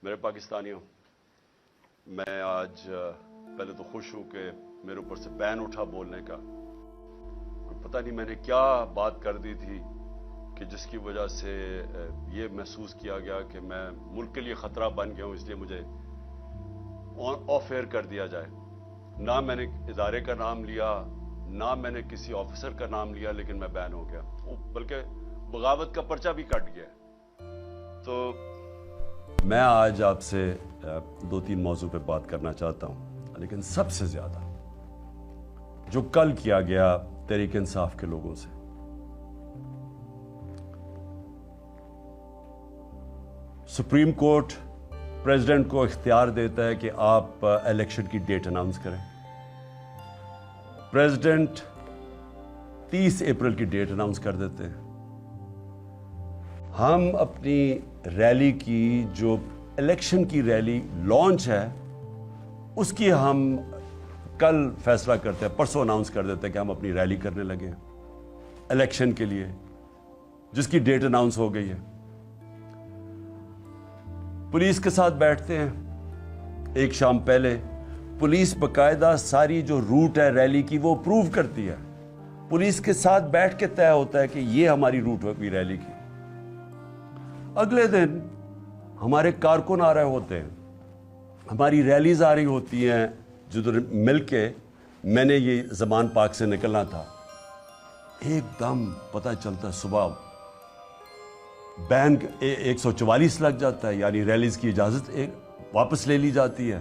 میرے پاکستانیوں، میں آج پہلے تو خوش ہوں کہ میرے اوپر سے بین اٹھا بولنے کا. پتہ نہیں میں نے کیا بات کر دی تھی کہ جس کی وجہ سے یہ محسوس کیا گیا کہ میں ملک کے لیے خطرہ بن گیا ہوں، اس لیے مجھے آف ایئر کر دیا جائے. نہ میں نے ادارے کا نام لیا، نہ میں نے کسی آفیسر کا نام لیا، لیکن میں بین ہو گیا، بلکہ بغاوت کا پرچہ بھی کٹ گیا. تو میں آج آپ سے 2-3 موضوع پہ بات کرنا چاہتا ہوں، لیکن سب سے زیادہ جو کل کیا گیا تحریک انصاف کے لوگوں سے. سپریم کورٹ پریزیڈنٹ کو اختیار دیتا ہے کہ آپ الیکشن کی ڈیٹ اناؤنس کریں. پریزیڈنٹ 30 اپریل کی ڈیٹ اناؤنس کر دیتے ہیں. ہم اپنی ریلی کی جو الیکشن کی ریلی لانچ ہے اس کی ہم کل فیصلہ کرتے ہیں، پرسوں اناؤنس کر دیتے ہیں کہ ہم اپنی ریلی کرنے لگے ہیں الیکشن کے لیے، جس کی ڈیٹ اناؤنس ہو گئی ہے. پولیس کے ساتھ بیٹھتے ہیں ایک شام پہلے. پولیس باقاعدہ ساری جو روٹ ہے ریلی کی وہ اپروو کرتی ہے. پولیس کے ساتھ بیٹھ کے طے ہوتا ہے کہ یہ ہماری روٹ ہوگی ریلی کی. اگلے دن ہمارے کارکن آ رہے ہوتے ہیں، ہماری ریلیز آ رہی ہوتی ہیں، جدھر مل کے میں نے یہ زمان پاک سے نکلنا تھا. ایک دم پتہ چلتا ہے صبح بین 144 لگ جاتا ہے، یعنی ریلیز کی اجازت واپس لے لی جاتی ہے.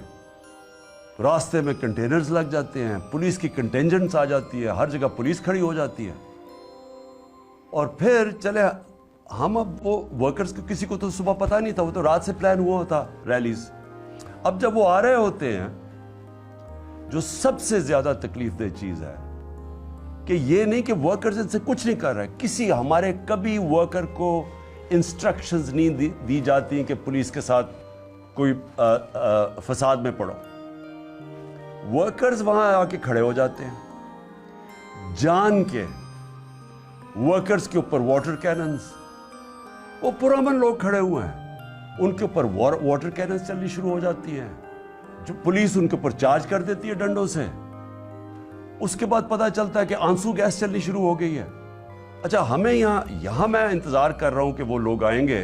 راستے میں کنٹینرز لگ جاتے ہیں، پولیس کی کنٹینجنٹس آ جاتی ہے، ہر جگہ پولیس کھڑی ہو جاتی ہے. اور پھر چلے ہم اب وہ ورکرز کو کسی کو تو صبح پتہ نہیں تھا، وہ تو رات سے پلان ہوا ہوتا ریلیز. اب جب وہ آ رہے ہوتے ہیں، جو سب سے زیادہ تکلیف دہ چیز ہے کہ یہ نہیں کہ ورکرز ان سے کچھ نہیں کر رہے، کسی ہمارے کبھی ورکر کو انسٹرکشنز نہیں دی جاتی کہ پولیس کے ساتھ کوئی فساد میں پڑو. ورکرز وہاں آ کے کھڑے ہو جاتے ہیں، جان کے ورکرز کے اوپر واٹر کیننز، وہ پرامن لوگ کھڑے ہوئے ہیں، ان کے اوپر واٹر کیننز چلنی شروع ہو جاتی ہیں، جو پولیس ان کے اوپر چارج کر دیتی ہے ڈنڈوں سے. اس کے بعد پتہ چلتا ہے کہ آنسو گیس چلنی شروع ہو گئی ہے. اچھا ہمیں یہاں میں انتظار کر رہا ہوں کہ وہ لوگ آئیں گے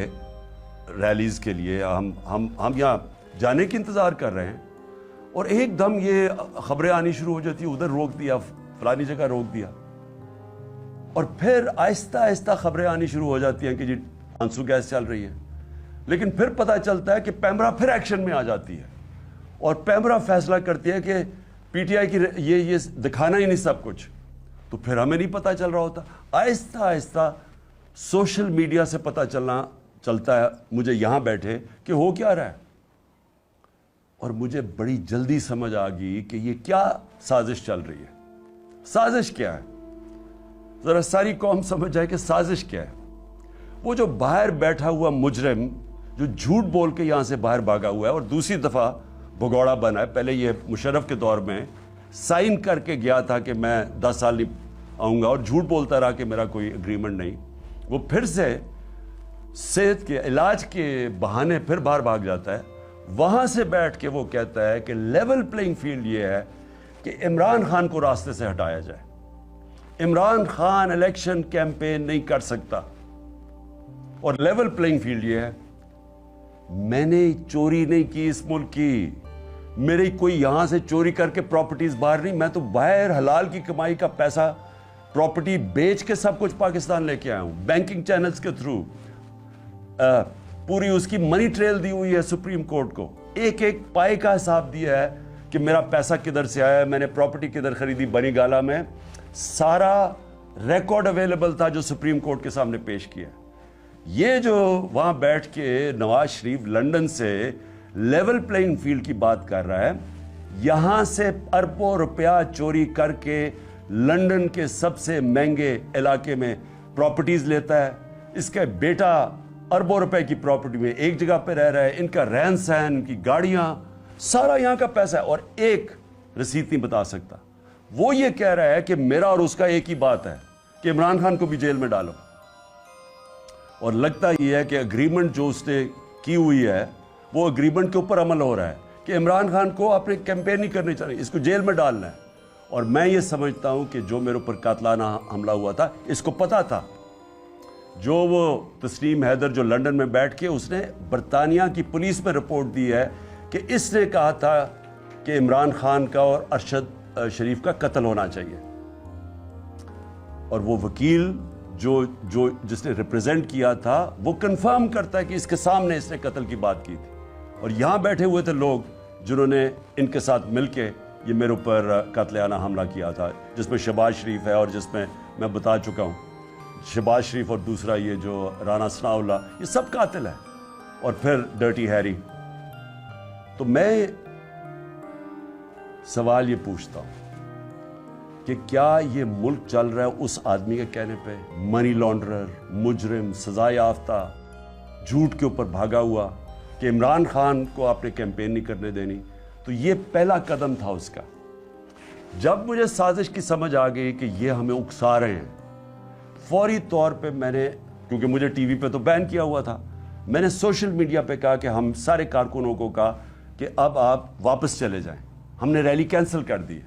ریلیز کے لیے، ہم یہاں جانے کی انتظار کر رہے ہیں، اور ایک دم یہ خبریں آنی شروع ہو جاتی ہیں، ادھر روک دیا، فلانی جگہ روک دیا. اور پھر آہستہ آہستہ خبریں آنی شروع ہو جاتی ہیں کہ جی آنسو گیس چل رہی ہے. لیکن پھر پتہ چلتا ہے کہ پیمرا پھر ایکشن میں آ جاتی ہے، اور پیمرا فیصلہ کرتی ہے کہ پی ٹی آئی کی یہ دکھانا ہی نہیں سب کچھ. تو پھر ہمیں نہیں پتہ چل رہا ہوتا. آہستہ آہستہ سوشل میڈیا سے پتہ چلتا ہے مجھے یہاں بیٹھے کہ ہو کیا رہا ہے. اور مجھے بڑی جلدی سمجھ آ گئی کہ یہ کیا سازش چل رہی ہے. سازش کیا ہے؟ ذرا ساری قوم سمجھ جائے کہ سازش کیا ہے. وہ جو باہر بیٹھا ہوا مجرم جو جھوٹ بول کے یہاں سے باہر بھاگا ہوا ہے اور دوسری دفعہ بھگوڑا بنا ہے، پہلے یہ مشرف کے دور میں سائن کر کے گیا تھا کہ میں 10 سال نہیں آؤں گا، اور جھوٹ بولتا رہا کہ میرا کوئی اگریمنٹ نہیں. وہ پھر سے صحت کے علاج کے بہانے پھر باہر بھاگ جاتا ہے. وہاں سے بیٹھ کے وہ کہتا ہے کہ لیول پلینگ فیلڈ یہ ہے کہ عمران خان کو راستے سے ہٹایا جائے. عمران خان الیکشن کیمپین نہیں کر سکتا، اور لیول پلینگ فیلڈ یہ ہے میں نے چوری نہیں کی اس ملک کی، میری کوئی یہاں سے چوری کر کے پراپرٹیز باہر نہیں، میں تو باہر حلال کی کمائی کا پیسہ پراپرٹی بیچ کے سب کچھ پاکستان لے کے آیا ہوں، بینکنگ چینلز کے تھرو. پوری اس کی منی ٹریل دی ہوئی ہے سپریم کورٹ کو، ایک ایک پائے کا حساب دیا ہے کہ میرا پیسہ کدھر سے آیا ہے، میں نے پراپرٹی کدھر خریدی. بنی گالا میں سارا ریکارڈ اویلیبل تھا جو سپریم کورٹ کے سامنے پیش کیا. یہ جو وہاں بیٹھ کے نواز شریف لنڈن سے لیول پلینگ فیلڈ کی بات کر رہا ہے، یہاں سے اربوں روپیہ چوری کر کے لنڈن کے سب سے مہنگے علاقے میں پراپرٹیز لیتا ہے. اس کا بیٹا اربوں روپے کی پراپرٹی میں ایک جگہ پہ رہ رہا ہے، ان کا رہن سہن، ان کی گاڑیاں، سارا یہاں کا پیسہ ہے، اور ایک رسید نہیں بتا سکتا. وہ یہ کہہ رہا ہے کہ میرا اور اس کا ایک ہی بات ہے کہ عمران خان کو بھی جیل میں ڈالو. اور لگتا یہ ہے کہ اگریمنٹ جو اس نے کی ہوئی ہے وہ اگریمنٹ کے اوپر عمل ہو رہا ہے کہ عمران خان کو اپنے کیمپین نہیں کرنی چاہیے, اس کو جیل میں ڈالنا ہے. اور میں یہ سمجھتا ہوں کہ جو میرے اوپر قاتلانہ حملہ ہوا تھا, اس کو پتا تھا. جو وہ تسنیم حیدر جو لنڈن میں بیٹھ کے اس نے برطانیہ کی پولیس میں رپورٹ دی ہے کہ اس نے کہا تھا کہ عمران خان کا اور ارشد شریف کا قتل ہونا چاہیے. اور وہ وکیل جس نے ریپریزنٹ کیا تھا وہ کنفرم کرتا ہے کہ اس کے سامنے اس نے قتل کی بات کی تھی. اور یہاں بیٹھے ہوئے تھے لوگ جنہوں نے ان کے ساتھ مل کے یہ میرے اوپر قاتلانہ حملہ کیا تھا, جس میں شہباز شریف ہے اور جس میں میں بتا چکا ہوں, شہباز شریف اور دوسرا یہ جو رانا ثناء اللہ, یہ سب قاتل ہیں. اور پھر ڈرٹی ہیری. تو میں سوال یہ پوچھتا ہوں کہ کیا یہ ملک چل رہا ہے اس آدمی کے کہنے پہ, منی لانڈرر, مجرم, سزا یافتہ, جھوٹ کے اوپر بھاگا ہوا, کہ عمران خان کو آپ نے کیمپین نہیں کرنے دینی. تو یہ پہلا قدم تھا اس کا. جب مجھے سازش کی سمجھ آ گئی کہ یہ ہمیں اکسا رہے ہیں, فوری طور پہ میں نے, کیونکہ مجھے ٹی وی پہ تو بین کیا ہوا تھا, میں نے سوشل میڈیا پہ کہا کہ ہم سارے کارکنوں کو کہا کہ اب آپ واپس چلے جائیں. ہم نے ریلی کینسل کر دی ہے.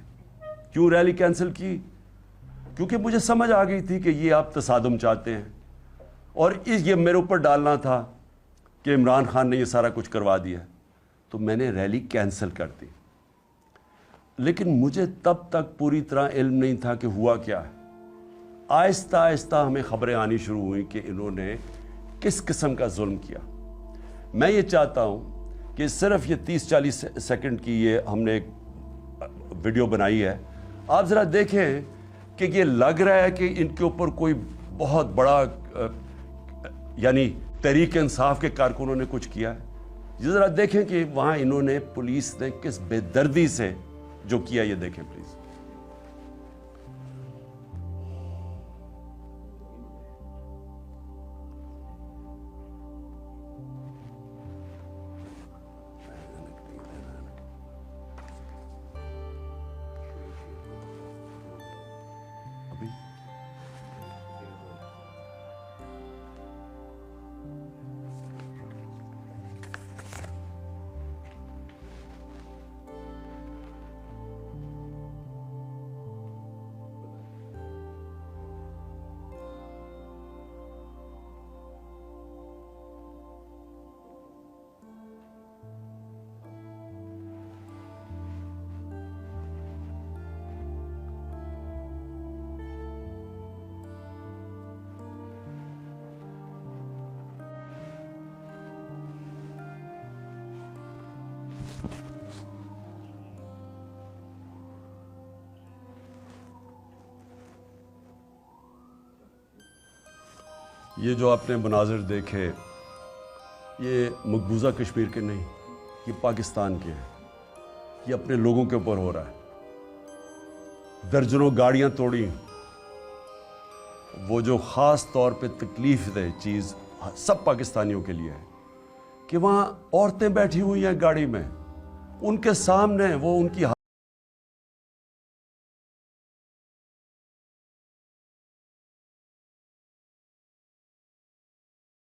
کیوں ریلی کینسل کی؟ کیونکہ مجھے سمجھ آ گئی تھی کہ یہ آپ تصادم چاہتے ہیں, اور یہ میرے اوپر ڈالنا تھا کہ عمران خان نے یہ سارا کچھ کروا دیا. تو میں نے ریلی کینسل کر دی. لیکن مجھے تب تک پوری طرح علم نہیں تھا کہ ہوا کیا ہے. آہستہ آہستہ ہمیں خبریں آنی شروع ہوئیں کہ انہوں نے کس قسم کا ظلم کیا. میں یہ چاہتا ہوں کہ صرف یہ 30-40 سیکنڈ کی یہ ہم نے ایک ویڈیو بنائی ہے, آپ ذرا دیکھیں کہ یہ لگ رہا ہے کہ ان کے اوپر کوئی بہت بڑا یعنی تحریک انصاف کے کارکنوں نے کچھ کیا ہے. یہ ذرا دیکھیں کہ وہاں انہوں نے, پولیس نے کس بے دردی سے جو کیا, یہ دیکھیں پلیز. یہ جو آپ نے مناظر دیکھے, یہ مقبوضہ کشمیر کے نہیں, یہ پاکستان کے ہیں. یہ اپنے لوگوں کے اوپر ہو رہا ہے. درجنوں گاڑیاں توڑی. وہ جو خاص طور پہ تکلیف دہ چیز سب پاکستانیوں کے لیے ہے کہ وہاں عورتیں بیٹھی ہوئی ہیں گاڑی میں, ان کے سامنے وہ ان کی